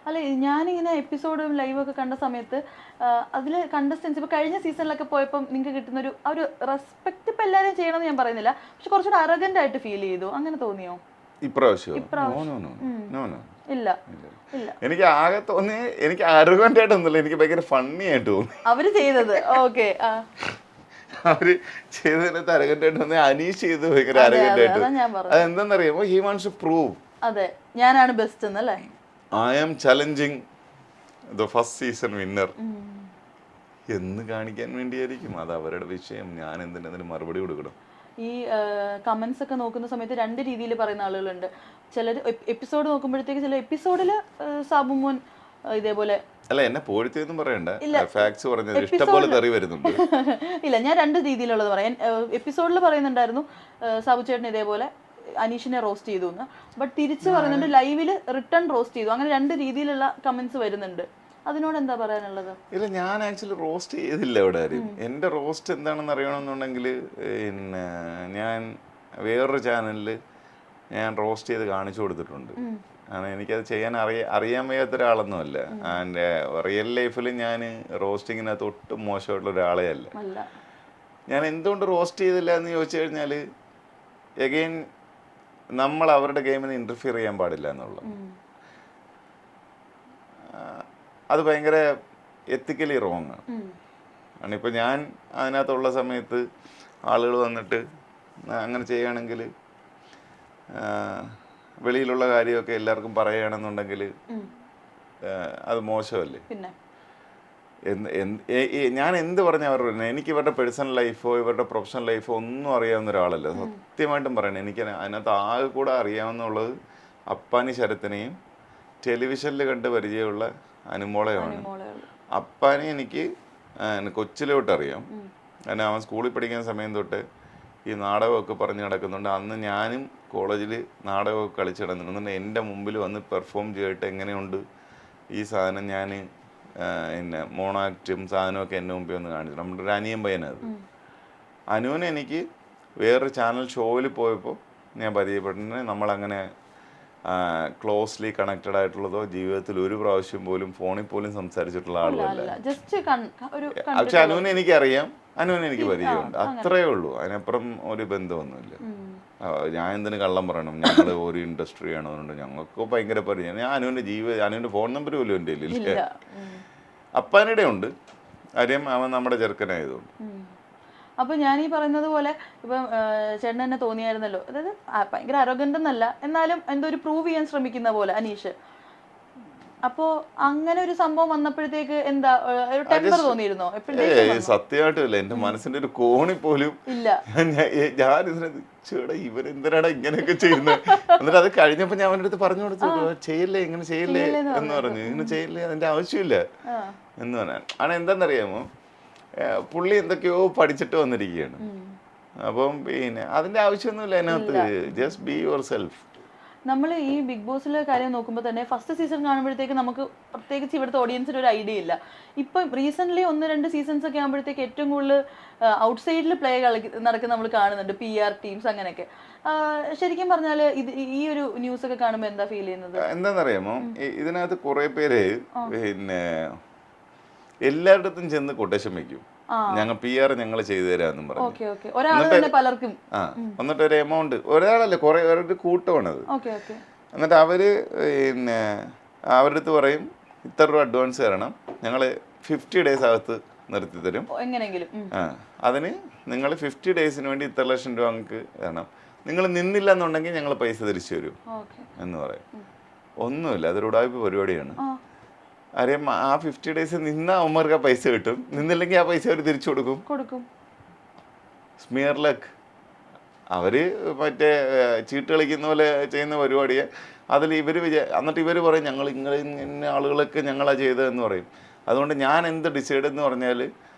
അല്ല ഞാനിങ്ങനെ എപ്പിസോഡും ലൈവൊക്കെ കണ്ട സമയത്ത് അതിൽ കണ്ടസ്റ്റൻസ് ഇപ്പോൾ കഴിഞ്ഞ സീസണിലൊക്കെ പോയപ്പോൾ നിങ്ങൾക്ക് കിട്ടുന്ന ഒരു റെസ്പെക്ട് ഇപ്പം എല്ലാവരും ചെയ്യണമെന്ന് ഞാൻ പറയുന്നില്ല, പക്ഷെ കുറച്ചുകൂടെ അറഗൻ്റ് ആയിട്ട് ഫീൽ ചെയ്തു, അങ്ങനെ തോന്നിയോ ഇപ്രാവശ്യം? ഇല്ല ഇല്ല, എനിക്ക് ആകെ തോന്നി, എനിക്ക് അറുകൻ്റ് ആയിട്ടൊന്നുമില്ല, എനിക്ക് ഭയങ്കര ഫണ്ണി ആയിട്ട് തോന്നി അവര് ചെയ്തത്. ഓക്കെ, അവര് ചെയ്തതിനകത്ത് അരകൻ്റ് ആയിട്ട് തോന്നി. അനീഷ് ചെയ്ത് ഭയങ്കര അരകൻ്റ് ആയിട്ട്. അതെന്താണെന്നറിയാമോ? ഹി വാണ്ട്സ് ടു പ്രൂവ് അതെ ഞാനാണ് ബെസ്റ്റ് എന്നല്ലേ. I am challenging the first season winner എന്ന് കാണിക്കാൻ വേണ്ടിയായിരിക്കും. അത് അവരുടെ വിഷയം. ഞാൻ എന്തിനു മറുപടി കൊടുക്കണം? ഈ കമന്റ്സ് ഒക്കെ നോക്കുന്ന സമയത്ത് രണ്ട് രീതിയിൽ പറയുന്ന ആളുകളുണ്ട്. ചിലർ എപ്പിസോഡ് നോക്കുമ്പോഴത്തേക്ക് ചില എപ്പിസോഡിൽ സാബുമോൻ ഇതേപോലെ അല്ല, എന്നെ പോഴ്ത്തിയൊന്നും പറയണ്ട, ഫാക്ട്സ് പറഞ്ഞത് ഇഷ്ടംപോലെ തെറി വരുന്നുണ്ട്. ഇല്ല, ഞാൻ രണ്ട് രീതിയിലുള്ളത് പറയാം. എപ്പിസോഡിൽ പറയുന്നുണ്ടായിരുന്നു സാബു ചേട്ടൻ ഇതേപോലെ അനീഷിനെ റോസ്റ്റ് ചെയ്തു എന്ന്, ബട്ട് തിരിച്ച് പറയുന്നുണ്ട് ലൈവിൽ റിട്ടേൺ റോസ്റ്റ് ചെയ്തു. അങ്ങനെ രണ്ട് രീതിയിലുള്ള കമന്റ്സ് വരുന്നുണ്ട്. അതിനോട് എന്താ പറയാനുള്ളത്? ഇല്ല, ഞാൻ ആക്ച്വലി റോസ്റ്റ് ചെയ്തില്ല ഇവിടെ ആരും. എൻ്റെ റോസ്റ്റ് എന്താണെന്ന് അറിയണമെന്നുണ്ടെങ്കിൽ പിന്നെ ഞാൻ വേറൊരു ചാനലിൽ ഞാൻ റോസ്റ്റ് ചെയ്ത് കാണിച്ചു കൊടുത്തിട്ടുണ്ട്. കാരണം എനിക്കത് ചെയ്യാൻ അറിയാൻ വയ്യാത്ത ഒരാളൊന്നുമല്ല. ആൻഡ് റിയൽ ലൈഫിൽ ഞാൻ റോസ്റ്റിങ്ങിനകത്ത് ഒട്ടും മോശമായിട്ടുള്ള ഒരാളെ അല്ല. ഞാൻ എന്തുകൊണ്ട് റോസ്റ്റ് ചെയ്തില്ല എന്ന് ചോദിച്ചു കഴിഞ്ഞാൽ, എഗെയിൻ നമ്മൾ അവരുടെ ഗെയിമിന് ഇൻ്റർഫിയർ ചെയ്യാൻ പാടില്ല എന്നുള്ളത്. അത് ഭയങ്കര എത്തിക്കലി റോങ് ആണ്. കാരണം ഇപ്പോൾ ഞാൻ അതിനകത്തുള്ള സമയത്ത് ആളുകൾ വന്നിട്ട് അങ്ങനെ ചെയ്യുകയാണെങ്കിൽ, വെളിയിലുള്ള കാര്യമൊക്കെ എല്ലാവർക്കും പറയുകയാണെന്നുണ്ടെങ്കിൽ അത് മോശമല്ലേ? ഞാൻ എന്ത് പറഞ്ഞാൽ അവരുടെ, എനിക്ക് ഇവരുടെ പേഴ്സണൽ ലൈഫോ ഇവരുടെ പ്രൊഫഷണൽ ലൈഫോ ഒന്നും അറിയാവുന്ന ഒരാളല്ല. സത്യമായിട്ടും പറയണേ, എനിക്ക് അതിനകത്ത് ആകെ കൂടെ അറിയാവുന്നുള്ളത് അപ്പാനി ശരത്തിനെയും ടെലിവിഷനിൽ കണ്ട് പരിചയമുള്ള അനുമോളയാണ്. അപ്പാനെ എനിക്ക് കൊച്ചിലോട്ട് അറിയാം. കാരണം അവൻ സ്കൂളിൽ പഠിക്കുന്ന സമയം തൊട്ട് ഈ നാടകമൊക്കെ പറഞ്ഞ് നടക്കുന്നുണ്ട്. അന്ന് ഞാനും കോളേജിൽ നാടകമൊക്കെ കളിച്ച് നടന്നിട്ടുണ്ട്. എൻ്റെ മുമ്പിൽ വന്ന് പെർഫോം ചെയ്തിട്ട് എങ്ങനെയുണ്ട് ഈ സാധനം, ഞാൻ പിന്നെ മോണാക്റ്റും സാധനമൊക്കെ എൻ്റെ മുമ്പിൽ വന്ന് കാണിച്ചു. നമ്മുടെ ഒരു അനിയൻ പയ്യനത്. അനുവിനെ എനിക്ക് വേറൊരു ചാനൽ ഷോയിൽ പോയപ്പോൾ ഞാൻ പരിചയപ്പെട്ടിട്ടുണ്ട്. നമ്മളങ്ങനെ ക്ലോസ്ലി കണക്റ്റഡ് ആയിട്ടുള്ളതോ ജീവിതത്തിൽ ഒരു പ്രാവശ്യം പോലും ഫോണിൽ പോലും സംസാരിച്ചിട്ടുള്ള ആളുമല്ല. പക്ഷെ അനുവിനെ എനിക്കറിയാം, അനുവിനെ എനിക്ക് പരിചയമുണ്ട്, അത്രയേ ഉള്ളൂ. അതിനപ്പുറം ഒരു ബന്ധമൊന്നുമില്ല. ഞാൻ എന്തിനു കള്ളം പറയണം? ഞങ്ങൾ ഒരു ഇൻഡസ്ട്രി ആണെന്നുണ്ട്, ഞങ്ങൾക്ക് ഭയങ്കര പരിചയം. ഞാൻ അനുവിൻ്റെ ഫോൺ നമ്പർ പോലും എൻ്റെ ഇല്ല. അപ്പാനിടെ ഉണ്ട്, കാര്യം അവൻ നമ്മുടെ ചെറുക്കനായതുകൊണ്ട്. അപ്പോൾ ഞാൻ ഈ പറയുന്നത് പോലെ ഇപ്പം ചേട്ടൻ തന്നെ തോന്നിയായിരുന്നല്ലോ, അതായത് ഭയങ്കര അരോഗൻ്റ് എന്നല്ല, എന്നാലും എന്തോ ഒരു പ്രൂവ് ചെയ്യാൻ ശ്രമിക്കുന്ന പോലെ അനീഷ്. അപ്പോൾ അങ്ങനെ ഒരു സംഭവം വന്നപ്പോഴത്തേക്ക് എന്താ ഒരു ടെമ്പർ തോന്നിയിരുന്നോ? സത്യമായിട്ടില്ല, എന്റെ മനസ്സിന്റെ ഒരു കോണി പോലും ഇല്ല. ഞാൻ ചേട്ടാ ഇവരെന്തിനാടാ ഇങ്ങനെയൊക്കെ ചെയ്യുന്നത്? എന്നിട്ട് അത് കഴിഞ്ഞപ്പോ ഞാൻ അവൻ്റെ അടുത്ത് പറഞ്ഞു കൊടുത്തു, ചെയ്യല്ലേ ഇങ്ങനെ ചെയ്യല്ലേ എന്ന് പറഞ്ഞു. ഇങ്ങനെ ചെയ്യല്ലേ, അതിന്റെ ആവശ്യമില്ല എന്ന് പറഞ്ഞാൽ. ആണ് എന്താണെന്നറിയാമോ, പുള്ളി എന്തൊക്കെയോ പഠിച്ചിട്ട് വന്നിരിക്കുകയാണ്. അപ്പം പിന്നെ അതിന്റെ ആവശ്യമൊന്നുമില്ല അതിനകത്ത്. Just be your self. നമ്മൾ ഈ ബിഗ് ബോസിലെ കാര്യം നോക്കുമ്പോൾ തന്നെ ഫസ്റ്റ് സീസൺ കാണുമ്പോഴത്തേക്ക് നമുക്ക് പ്രത്യേകിച്ച് ഇവിടുത്തെ ഓഡിയൻസിന് ഒരു ഐഡിയ ഇല്ല. ഇപ്പം റീസെൻ്റ്ലി 1-2 സീസൺസ് ഒക്കെ ആകുമ്പോഴത്തേക്ക് ഏറ്റവും കൂടുതൽ ഔട്ട്സൈഡിൽ പ്ലേ നടക്കുന്ന നമ്മൾ കാണുന്നുണ്ട്, PR ടീംസ് അങ്ങനെയൊക്കെ. ശരിക്കും പറഞ്ഞാൽ ഈ ഒരു ന്യൂസ് ഒക്കെ കാണുമ്പോൾ എന്താ ഫീൽ ചെയ്യുന്നത്? എന്താണെന്നറിയാമോ, ഇതിനകത്ത് കുറെ പേര് പിന്നെ എല്ലായിടത്തും ചെന്ന് കൊട്ടേഷൻ വെക്കും, ഞങ്ങൾ PR ഞങ്ങൾ ചെയ്തു തരാമെന്നും പറഞ്ഞു. എന്നിട്ട് ഒരു എമൗണ്ട്, ഒരാളല്ല കുറെ ഒരു കൂട്ടമാണത്. എന്നിട്ട് അവര് പിന്നെ അവരുടെ അടുത്ത് പറയും ഇത്ര രൂപ അഡ്വാൻസ് തരണം, ഞങ്ങൾ 50 days അകത്ത് നിർത്തി തരും, അതിന് നിങ്ങൾ 50 daysന് വേണ്ടി ഇത്ര ലക്ഷം രൂപ ഞങ്ങൾക്ക് തരണം, നിങ്ങൾ നിന്നില്ല എന്നുണ്ടെങ്കിൽ ഞങ്ങൾ പൈസ തിരിച്ചു തരും എന്ന് പറയും. ഒന്നുമില്ല, അതൊരു ഉടായ്പ പരിപാടിയാണ്. അറിയാം, ആ 50 days നിന്ന അവന്മാർക്ക് ആ പൈസ കിട്ടും, നിന്നില്ലെങ്കിൽ ആ പൈസ അവർ തിരിച്ചു കൊടുക്കും. Smear luck. അവര് മറ്റേ ചീട്ട് കളിക്കുന്ന പോലെ ചെയ്യുന്ന പരിപാടിയെ അതിൽ എന്നിട്ട് ഇവർ പറയും ഞങ്ങൾ ഇങ്ങനെ ആളുകളൊക്കെ ഞങ്ങളാ ചെയ്തതെന്ന് പറയും. അതുകൊണ്ട് ഞാൻ എന്ത് ഡിസൈഡ് എന്ന് പറഞ്ഞാൽ,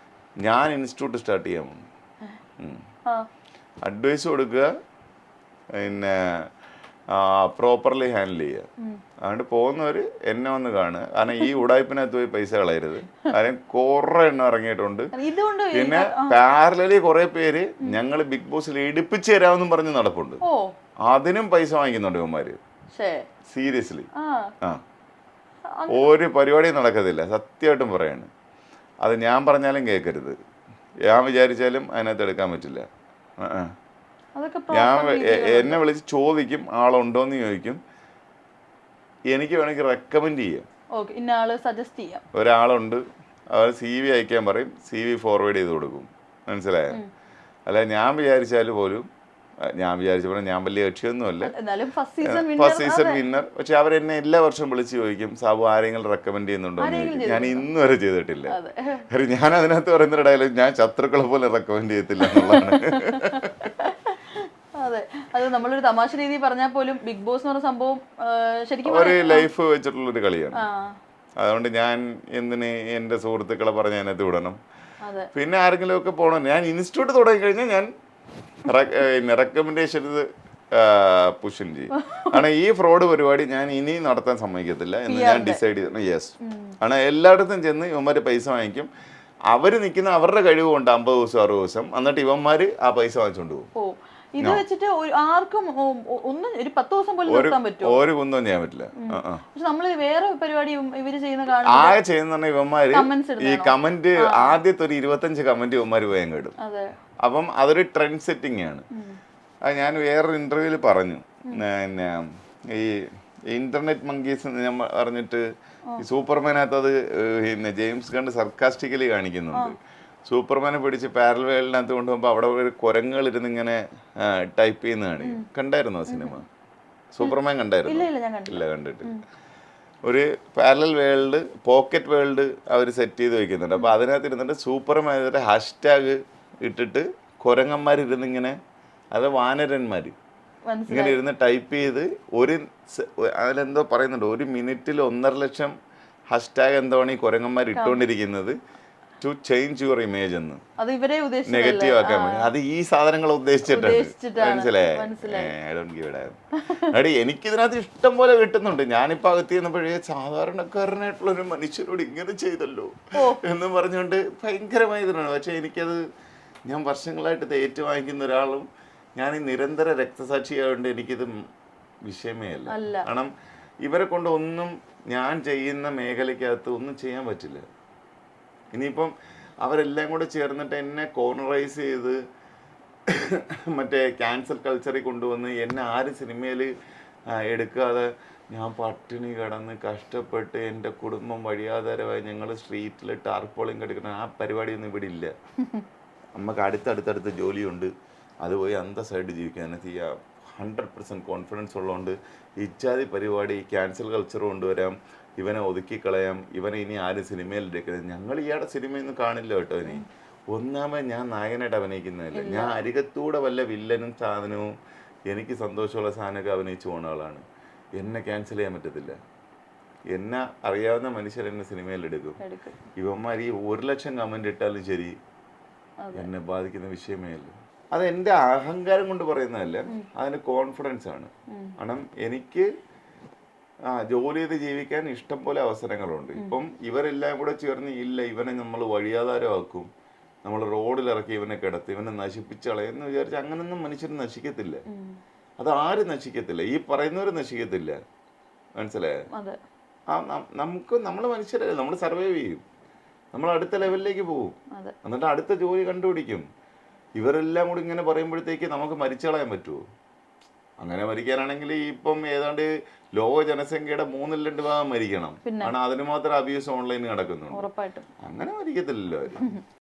ഞാൻ ഇൻസ്റ്റിറ്റ്യൂട്ട് സ്റ്റാർട്ട് ചെയ്യാൻ പോകും. അഡ്വൈസ് കൊടുക്കുക, പിന്നെ പ്രോപ്പർലി ഹാൻഡിൽ ചെയ്യുക. അതുകൊണ്ട് പോകുന്നവർ എന്നെ വന്ന് കാണുക. കാരണം ഈ ഉടായ്പിനകത്ത് പോയി പൈസ കളയരുത്. കാര്യം കുറെ എണ്ണം ഇറങ്ങിയിട്ടുണ്ട്. പിന്നെ പാരലലി കുറെ പേര് ഞങ്ങൾ ബിഗ് ബോസിൽ എടുപ്പിച്ച് തരാമെന്നും പറഞ്ഞ് നടപ്പുണ്ട്. അതിനും പൈസ വാങ്ങിക്കുന്നുണ്ട് ഇവന്മാര്, സീരിയസ്ലി. ഒരു പരിപാടിയും നടക്കത്തില്ല, സത്യമായിട്ടും പറയാണ്. അത് ഞാൻ പറഞ്ഞാലും കേൾക്കരുത്, ഞാൻ വിചാരിച്ചാലും അതിനകത്ത് എടുക്കാൻ പറ്റില്ല. ഞാൻ എന്നെ വിളിച്ച് ചോദിക്കും ആളുണ്ടോയെന്ന് ചോദിക്കും, എനിക്ക് വേണമെങ്കിൽ റെക്കമെൻഡ് ചെയ്യാം, ഒരാളുണ്ട്, അവർ CV അയക്കാൻ പറയും, CV ഫോർവേഡ് ചെയ്ത് കൊടുക്കും, മനസ്സിലായോ? അല്ല ഞാൻ വിചാരിച്ചാൽ പോലും, ഞാൻ വിചാരിച്ചപ്പോൾ ഞാൻ വലിയ കക്ഷിയൊന്നുമല്ല, ഫസ്റ്റ് സീസൺ വിന്നർ. പക്ഷെ അവരെന്നെ എല്ലാ വർഷവും വിളിച്ച് ചോദിക്കും, സാബു ആരെങ്കിലും റെക്കമെൻഡ് ചെയ്യുന്നുണ്ടോ എന്ന് ചോദിക്കും. ഞാൻ ഇന്ന് വരെ ചെയ്തിട്ടില്ല. കാര്യം ഞാൻ അതിനകത്ത് പറയുന്ന ഡയലോഗ്, ഞാൻ ശത്രുക്കളെ പോലെ റെക്കമെൻഡ് ചെയ്യത്തില്ല എന്നുള്ളതാണ്. അതെ, അത് നമ്മളൊരു തമാശ രീതി പറഞ്ഞാൽ പോലും ബിഗ് ബോസ് എന്ന് പറഞ്ഞ സംഭവം ശരിക്കും ഒരു ലൈഫ് വെച്ചിട്ടുള്ളൊരു കളിയാണ്. അതുകൊണ്ട് ഞാൻ എന്തിന് എൻ്റെ സുഹൃത്തുക്കളെ പറഞ്ഞ് അതിനകത്ത് വിടണം. പിന്നെ ആരെങ്കിലും ഒക്കെ പോകണം. ഞാൻ ഇൻസ്റ്റിറ്റ്യൂട്ട് തുടങ്ങി കഴിഞ്ഞാൽ ഞാൻ റെക്കമെൻഡേഷൻ പുഷ് ചെയ്യും. കാരണം ഈ ഫ്രോഡ് പരിപാടി ഞാൻ ഇനി നടത്താൻ സമ്മതിക്കത്തില്ല എന്ന് ഞാൻ ഡിസൈഡ് ചെയ്തു. യെസ്, കാരണം എല്ലായിടത്തും ചെന്ന് ഇവന്മാർ പൈസ വാങ്ങിക്കും. അവർ നിൽക്കുന്ന അവരുടെ കഴിവ് കൊണ്ട് 50 ദിവസം 60 ദിവസം, എന്നിട്ട് ഇവന്മാർ ആ പൈസ വാങ്ങിച്ചുകൊണ്ട് പോകും. ഇത് വെച്ചിട്ട് ആർക്കും ഒന്നും ഒരു 10 ദിവസം പോലും നിർത്താൻ പറ്റുമോ? ഒരു കുന്തം ചെയ്യാൻ പറ്റില്ല. പക്ഷെ നമ്മള് വേറെ പരിപാടി ഇവര് ചെയ്യുന്ന ആകെ ചെയ്യുന്ന ഇവന്മാര് ഈ കമന്റ് ആദ്യത്തെ ഒരു 25 കമന്റ് ഇവന്മാര് പോയാൽ കേടും. അപ്പം അതൊരു ട്രെൻഡ് സെറ്റിംഗ് ആണ്. അത് ഞാൻ വേറൊരു ഇന്റർവ്യൂവിൽ പറഞ്ഞു, പിന്നെ ഈ ഇന്റർനെറ്റ് മങ്കീസ് ഞാൻ പറഞ്ഞിട്ട് ഈ സൂപ്പർമാനകത്ത് അത് പിന്നെ ജെയിംസ് ഗണ്ട് സർക്കാസ്റ്റിക്കലി കാണിക്കുന്നുണ്ട്. സൂപ്പർമാനെ പിടിച്ച് പാരൽ വേൾഡിനകത്ത് കൊണ്ടുപോകുമ്പോൾ അവിടെ ഒരു കുരങ്ങുകളിരുന്ന് ഇങ്ങനെ ടൈപ്പ് ചെയ്യുന്നതാണ്. കണ്ടായിരുന്നോ സിനിമ? സൂപ്പർമാൻ കണ്ടായിരുന്നു? ഇല്ല, കണ്ടിട്ട്. ഒരു പാരലൽ വേൾഡ്, പോക്കറ്റ് വേൾഡ് അവർ സെറ്റ് ചെയ്ത് വെക്കുന്നുണ്ട്. അപ്പോൾ അതിനകത്ത് ഇരുന്നിട്ട് സൂപ്പർമാൻ ഹാഷ്ടാഗ് ഇട്ടിട്ട് കുരങ്ങന്മാരിരുന്ന് ഇങ്ങനെ, അത് വാനരന്മാർ ഇങ്ങനെ ഇരുന്ന് ടൈപ്പ് ചെയ്ത് അതിലെന്തോ പറയുന്നുണ്ട്, 1 മിനിറ്റിൽ 1.5 ലക്ഷം ഹാഷ്ടാഗ് എന്താണ് ഈ കുരങ്ങന്മാർ ഇട്ടുകൊണ്ടിരിക്കുന്നത്, ടു ചേഞ്ച് യുവർ ഇമേജ് എന്ന്, നെഗറ്റീവ് ആക്കാൻ വേണ്ടി. അത് ഈ സാധനങ്ങൾ ഉദ്ദേശിച്ചിട്ടുണ്ട്, മനസ്സിലായേ? എനിക്കിതിനകത്ത് ഇഷ്ടം പോലെ കിട്ടുന്നുണ്ട്. ഞാനിപ്പോ അകത്ത് ചെന്നപ്പോഴേ സാധാരണക്കാരനായിട്ടുള്ള ഒരു മനുഷ്യരോട് ഇങ്ങനെ ചെയ്തല്ലോ എന്ന് പറഞ്ഞുകൊണ്ട് ഭയങ്കരമായി ഇതിനാണ്. പക്ഷെ എനിക്കത്, ഞാൻ വർഷങ്ങളായിട്ട് ഇത് ഏറ്റുവാങ്ങിക്കുന്ന ഒരാളും ഞാൻ ഈ നിരന്തര രക്തസാക്ഷിയായതുകൊണ്ട് എനിക്കിത് വിഷയമേ അല്ല. കാരണം ഇവരെ കൊണ്ട് ഒന്നും ഞാൻ ചെയ്യുന്ന മേഖലയ്ക്കകത്ത് ഒന്നും ചെയ്യാൻ പറ്റില്ല. ഇനിയിപ്പം അവരെല്ലാം കൂടെ ചേർന്നിട്ട് എന്നെ കോർണറൈസ് ചെയ്ത് മറ്റേ ക്യാൻസൽ കൾച്ചറിൽ കൊണ്ടുവന്ന് എന്നെ ആര് സിനിമയിൽ എടുക്കാതെ ഞാൻ പട്ടിണി കിടന്ന് കഷ്ടപ്പെട്ട് എൻ്റെ കുടുംബം വഴിയാധാരമായി ഞങ്ങൾ സ്ട്രീറ്റിൽ ടാർപോളിങ് എടുക്കണം, ആ പരിപാടിയൊന്നും ഇവിടെ ഇല്ല. നമുക്ക് അടുത്തടുത്തടുത്ത് ജോലിയുണ്ട്, അത് പോയി അന്തസ്സായിട്ട് ജീവിക്കാൻ 100% കോൺഫിഡൻസ് ഉള്ളതുകൊണ്ട് ഇച്ചാതി പരിപാടി ക്യാൻസൽ കൾച്ചർ കൊണ്ടുവരാം, ഇവനെ ഒതുക്കിക്കളയാം, ഇവനെ ഇനി ആരും സിനിമയിൽ എടുക്കുന്നത്. ഞങ്ങൾ ഇയാളുടെ സിനിമയൊന്നും കാണില്ല കേട്ടോ. ഇനി ഒന്നാമത് ഞാൻ നായകനായിട്ട് അഭിനയിക്കുന്നതല്ല, ഞാൻ അരികത്തൂടെ വല്ല വില്ലനും സാധനവും എനിക്ക് സന്തോഷമുള്ള സാധനമൊക്കെ അഭിനയിച്ചു പോകുന്ന ആളാണ്. എന്നെ ക്യാൻസൽ ചെയ്യാൻ പറ്റത്തില്ല. എന്നെ അറിയാവുന്ന മനുഷ്യർ എന്നെ സിനിമയിൽ എടുക്കും. ഇവന്മാർ ഈ 1 ലക്ഷം കമന്റ് ഇട്ടാലും ശരി, എന്നെ ബാധിക്കുന്ന വിഷയമേ അല്ല. അത് എൻ്റെ അഹങ്കാരം കൊണ്ട് പറയുന്നതല്ല, അതിന് കോൺഫിഡൻസ് ആണ്. കാരണം എനിക്ക് ജോലി ചെയ്ത് ജീവിക്കാൻ ഇഷ്ടം പോലെ അവസരങ്ങളുണ്ട്. ഇപ്പം ഇവരെല്ലാം കൂടെ ചേർന്ന് ഇല്ല ഇവനെ നമ്മൾ വഴിയാധാരമാക്കും, നമ്മൾ റോഡിലിറക്കി ഇവനെ കിടത്തി ഇവനെ നശിപ്പിച്ച് കളയെന്ന് വിചാരിച്ച് അങ്ങനൊന്നും മനുഷ്യർ നശിക്കത്തില്ല. അത് ആരും നശിക്കത്തില്ല, ഈ പറയുന്നവർ നശിക്കത്തില്ല, മനസ്സിലായോ? നമ്മൾ മനുഷ്യരല്ലേ, നമ്മൾ സർവൈവ് ചെയ്യും, നമ്മൾ അടുത്ത ലെവലിലേക്ക് പോകും, എന്നിട്ട് അടുത്ത ജോലി കണ്ടുപിടിക്കും. ഇവരെല്ലാം കൂടി ഇങ്ങനെ പറയുമ്പോഴത്തേക്ക് നമുക്ക് മരിച്ചു കളയാൻ പറ്റുമോ? അങ്ങനെ മരിക്കാനാണെങ്കിൽ ഇപ്പം ഏതാണ്ട് ലോക ജനസംഖ്യയുടെ 3/2 ഭാഗം മരിക്കണം. കാരണം അതിന് മാത്രം അബ്യൂസ് ഓൺലൈനിൽ നടക്കുന്നുണ്ട്. അങ്ങനെ മരിക്കത്തില്ലല്ലോ.